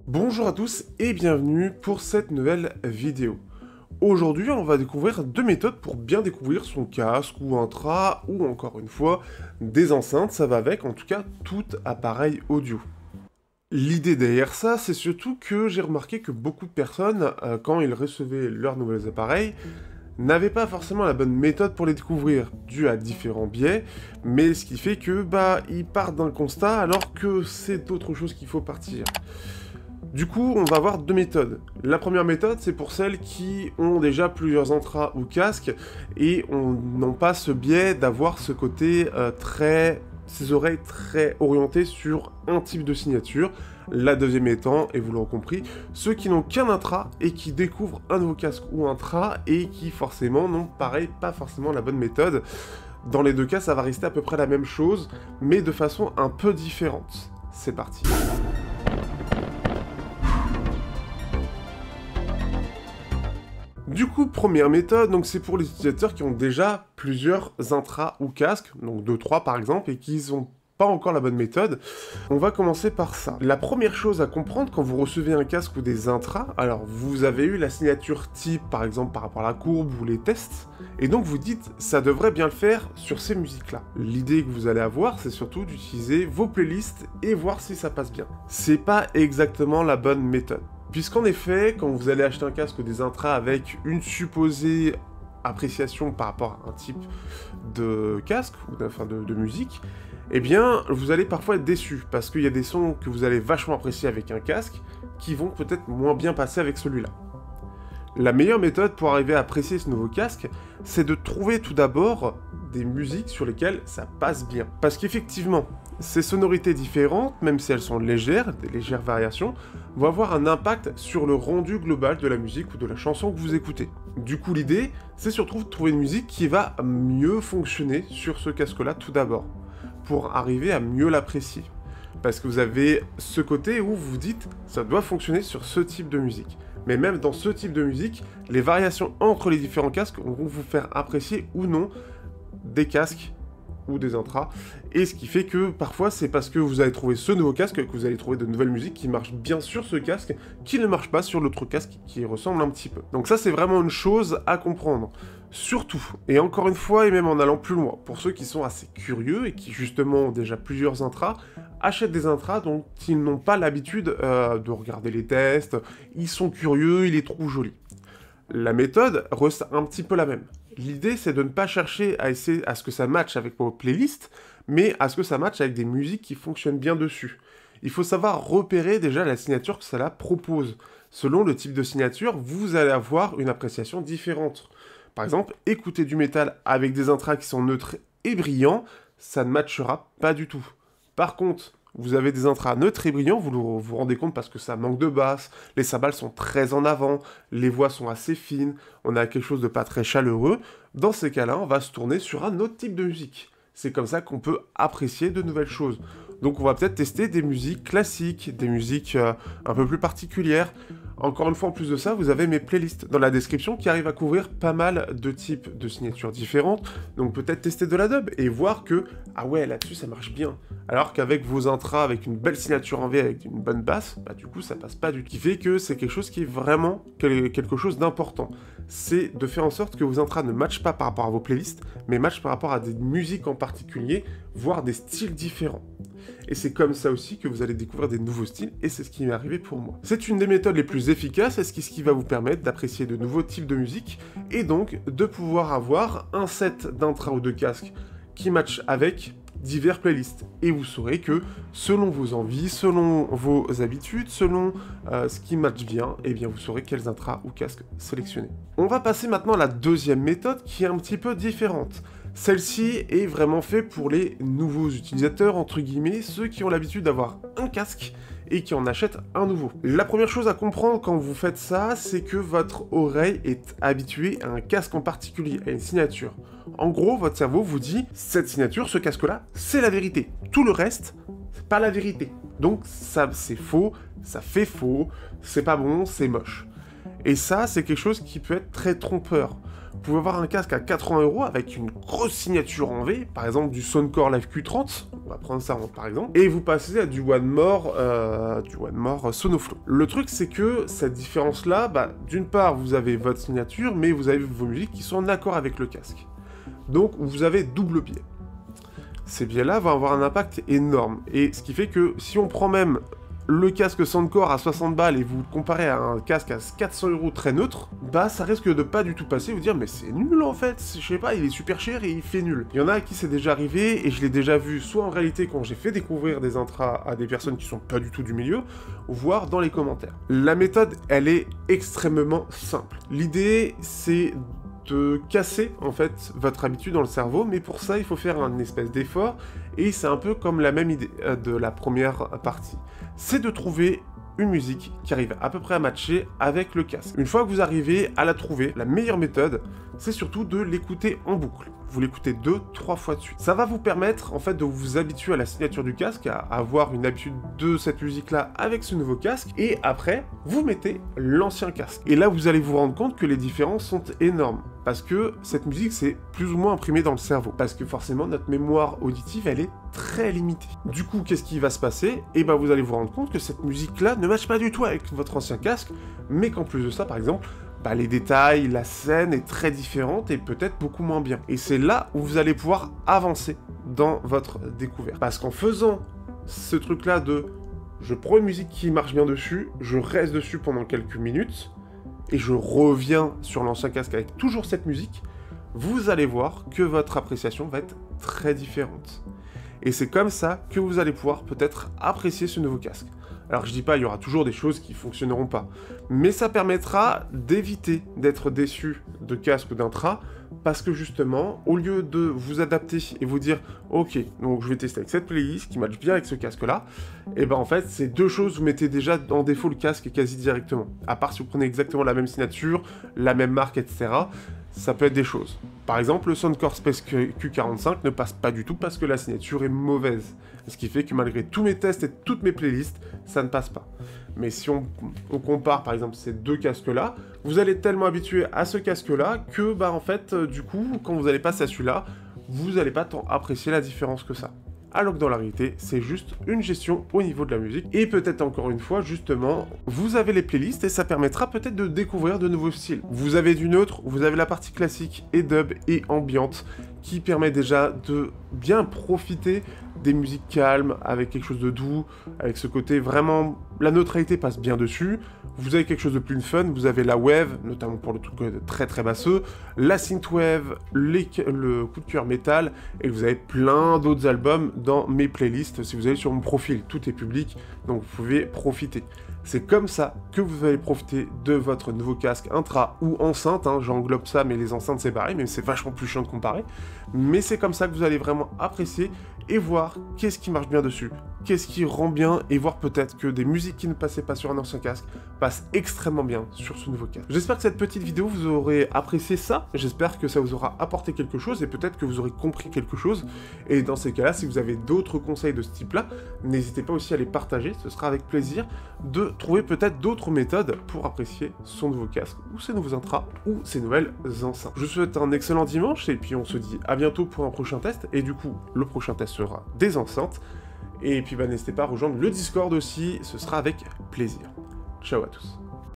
Bonjour à tous et bienvenue pour cette nouvelle vidéo. Aujourd'hui, on va découvrir deux méthodes pour bien découvrir son casque ou un Tra ou encore une fois des enceintes, ça va avec en tout cas tout appareil audio. L'idée derrière ça, c'est surtout que j'ai remarqué que beaucoup de personnes, quand ils recevaient leurs nouveaux appareils, n'avaient pas forcément la bonne méthode pour les découvrir, dû à différents biais, mais ce qui fait que, ils partent d'un constat alors que c'est autre chose qu'il faut partir. Du coup, on va avoir deux méthodes. La première méthode, c'est pour celles qui ont déjà plusieurs intras ou casques et n'ont pas ce biais d'avoir ce côté ses oreilles très orientées sur un type de signature. La deuxième étant, et vous l'aurez compris, ceux qui n'ont qu'un intra et qui découvrent un nouveau casque ou un Tra et qui forcément n'ont pareil pas forcément la bonne méthode. Dans les deux cas, ça va rester à peu près la même chose, mais de façon un peu différente. C'est parti. Du coup, première méthode, donc c'est pour les utilisateurs qui ont déjà plusieurs intras ou casques, donc 2-3 par exemple, et qui n'ont pas encore la bonne méthode. On va commencer par ça. La première chose à comprendre quand vous recevez un casque ou des intras, alors vous avez eu la signature type par exemple par rapport à la courbe ou les tests, et donc vous dites ça devrait bien le faire sur ces musiques-là. L'idée que vous allez avoir, c'est surtout d'utiliser vos playlists et voir si ça passe bien. C'est pas exactement la bonne méthode. Puisqu'en effet, quand vous allez acheter un casque ou des intras avec une supposée appréciation par rapport à un type de casque ou de musique, eh bien, vous allez parfois être déçu, parce qu'il y a des sons que vous allez vachement apprécier avec un casque, qui vont peut-être moins bien passer avec celui-là. La meilleure méthode pour arriver à apprécier ce nouveau casque, c'est de trouver tout d'abord des musiques sur lesquelles ça passe bien. Parce qu'effectivement, ces sonorités différentes, même si elles sont légères, des légères variations, vont avoir un impact sur le rendu global de la musique ou de la chanson que vous écoutez. Du coup, l'idée, c'est surtout de trouver une musique qui va mieux fonctionner sur ce casque-là tout d'abord, pour arriver à mieux l'apprécier. Parce que vous avez ce côté où vous vous dites, ça doit fonctionner sur ce type de musique. Mais même dans ce type de musique, les variations entre les différents casques vont vous faire apprécier ou non des casques ou des intras, et ce qui fait que parfois c'est parce que vous allez trouver ce nouveau casque que vous allez trouver de nouvelles musiques qui marchent bien sur ce casque, qui ne marchent pas sur l'autre casque qui ressemble un petit peu. Donc ça c'est vraiment une chose à comprendre. Surtout, et encore une fois, et même en allant plus loin, pour ceux qui sont assez curieux et qui justement ont déjà plusieurs intras, achètent des intras dont ils n'ont pas l'habitude de regarder les tests, ils sont curieux, ils les trouvent jolis. La méthode reste un petit peu la même. L'idée, c'est de ne pas chercher à essayer à ce que ça matche avec vos playlists, mais à ce que ça matche avec des musiques qui fonctionnent bien dessus. Il faut savoir repérer déjà la signature que cela propose. Selon le type de signature, vous allez avoir une appréciation différente. Par exemple, écouter du métal avec des intras qui sont neutres et brillants, ça ne matchera pas du tout. Par contre, vous avez des intras neutres et brillants, vous vous rendez compte parce que ça manque de basse, les cymbales sont très en avant, les voix sont assez fines, on a quelque chose de pas très chaleureux. Dans ces cas-là, on va se tourner sur un autre type de musique. C'est comme ça qu'on peut apprécier de nouvelles choses. Donc on va peut-être tester des musiques classiques, des musiques un peu plus particulières. Encore une fois, en plus de ça, vous avez mes playlists dans la description qui arrivent à couvrir pas mal de types de signatures différentes. Donc peut-être tester de la dub et voir que, ah ouais, là-dessus ça marche bien. Alors qu'avec vos intras, avec une belle signature en V, avec une bonne basse, du coup ça passe pas du tout. Ce qui fait que c'est quelque chose qui est vraiment quelque chose d'important. C'est de faire en sorte que vos intras ne matchent pas par rapport à vos playlists, mais matchent par rapport à des musiques en particulier, voire des styles différents. Et c'est comme ça aussi que vous allez découvrir des nouveaux styles, et c'est ce qui m'est arrivé pour moi. C'est une des méthodes les plus efficaces, et ce qui va vous permettre d'apprécier de nouveaux types de musique, et donc de pouvoir avoir un set d'intras ou de casques qui matchent avec divers playlists. Et vous saurez que selon vos envies, selon vos habitudes, selon ce qui match bien, eh bien vous saurez quels intras ou casques sélectionner. On va passer maintenant à la deuxième méthode qui est un petit peu différente. Celle-ci est vraiment faite pour les nouveaux utilisateurs, entre guillemets, ceux qui ont l'habitude d'avoir un casque et qui en achètent un nouveau. La première chose à comprendre quand vous faites ça, c'est que votre oreille est habituée à un casque en particulier, à une signature. En gros, votre cerveau vous dit, cette signature, ce casque-là, c'est la vérité. Tout le reste, c'est pas la vérité. Donc ça, c'est faux, ça fait faux, c'est pas bon, c'est moche. Et ça, c'est quelque chose qui peut être très trompeur. Vous pouvez avoir un casque à 80 € avec une grosse signature en V, par exemple du Soundcore Live Q30, on va prendre ça par exemple, et vous passez à du One More Sonoflow. Le truc, c'est que cette différence-là, d'une part, vous avez votre signature, mais vous avez vos musiques qui sont en accord avec le casque. Donc, vous avez double biais. Ces biais-là vont avoir un impact énorme, et ce qui fait que si on prend même le casque Soundcore à 60 balles et vous le comparez à un casque à 400 € très neutre, ça risque de pas du tout passer, vous dire mais c'est nul en fait, je sais pas, il est super cher et il fait nul. Il y en a à qui c'est déjà arrivé, et je l'ai déjà vu soit en réalité quand j'ai fait découvrir des intras à des personnes qui sont pas du tout du milieu, voire dans les commentaires. La méthode, elle est extrêmement simple. L'idée, c'est de casser en fait votre habitude dans le cerveau, mais pour ça il faut faire un espèce d'effort, et c'est un peu comme la même idée de la première partie. C'est de trouver une musique qui arrive à peu près à matcher avec le casque. Une fois que vous arrivez à la trouver, la meilleure méthode, c'est surtout de l'écouter en boucle. Vous l'écoutez 2-3 fois de suite. Ça va vous permettre en fait de vous habituer à la signature du casque, à avoir une habitude de cette musique-là avec ce nouveau casque, et après, vous mettez l'ancien casque. Et là, vous allez vous rendre compte que les différences sont énormes, parce que cette musique, c'est plus ou moins imprimé dans le cerveau, parce que forcément, notre mémoire auditive, elle est très limitée. Du coup, qu'est-ce qui va se passer? Et vous allez vous rendre compte que cette musique-là ne matche pas du tout avec votre ancien casque, mais qu'en plus de ça, par exemple, les détails, la scène est très différente et peut-être beaucoup moins bien. Et c'est là où vous allez pouvoir avancer dans votre découverte. Parce qu'en faisant ce truc-là de je prends une musique qui marche bien dessus, je reste dessus pendant quelques minutes, et je reviens sur l'ancien casque avec toujours cette musique, vous allez voir que votre appréciation va être très différente. Et c'est comme ça que vous allez pouvoir peut-être apprécier ce nouveau casque. Alors je dis pas, il y aura toujours des choses qui fonctionneront pas, mais ça permettra d'éviter d'être déçu de casque ou d'intra, parce que justement, au lieu de vous adapter et vous dire « Ok, donc je vais tester avec cette playlist qui match bien avec ce casque-là », et en fait, ces deux choses, vous mettez déjà en défaut le casque quasi directement. À part si vous prenez exactement la même signature, la même marque, etc., ça peut être des choses. Par exemple, le Soundcore Space Q45 ne passe pas du tout parce que la signature est mauvaise. Ce qui fait que malgré tous mes tests et toutes mes playlists, ça ne passe pas. Mais si on compare par exemple ces deux casques-là, vous allez être tellement habitué à ce casque-là que, en fait, du coup, quand vous allez passer à celui-là, vous n'allez pas tant apprécier la différence que ça. Alors que dans la réalité, c'est juste une gestion au niveau de la musique. Et peut-être encore une fois, justement, vous avez les playlists et ça permettra peut-être de découvrir de nouveaux styles. Vous avez du neutre, vous avez la partie classique et dub et ambiante qui permet déjà de bien profiter des musiques calmes, avec quelque chose de doux, avec ce côté vraiment... La neutralité passe bien dessus. Vous avez quelque chose de plus fun, vous avez la wave, notamment pour le truc très très basseux, la synthwave, le coup de cœur métal, et vous avez plein d'autres albums dans mes playlists. Si vous allez sur mon profil, tout est public, donc vous pouvez profiter. C'est comme ça que vous allez profiter de votre nouveau casque intra ou enceinte, j'englobe ça, mais les enceintes c'est pareil, mais c'est vachement plus chiant de comparer. Mais c'est comme ça que vous allez vraiment apprécier et voir qu'est-ce qui marche bien dessus, qu'est-ce qui rend bien, et voir peut-être que des musiques qui ne passaient pas sur un ancien casque passent extrêmement bien sur ce nouveau casque. J'espère que cette petite vidéo vous aurez apprécié ça, j'espère que ça vous aura apporté quelque chose, et peut-être que vous aurez compris quelque chose, et dans ces cas-là, si vous avez d'autres conseils de ce type-là, n'hésitez pas aussi à les partager, ce sera avec plaisir de trouver peut-être d'autres méthodes pour apprécier son nouveau casque, ou ses nouveaux intras, ou ses nouvelles enceintes. Je vous souhaite un excellent dimanche, et puis on se dit à bientôt pour un prochain test, et du coup, le prochain test sera des enceintes, et puis n'hésitez pas à rejoindre le Discord aussi, ce sera avec plaisir. Ciao à tous.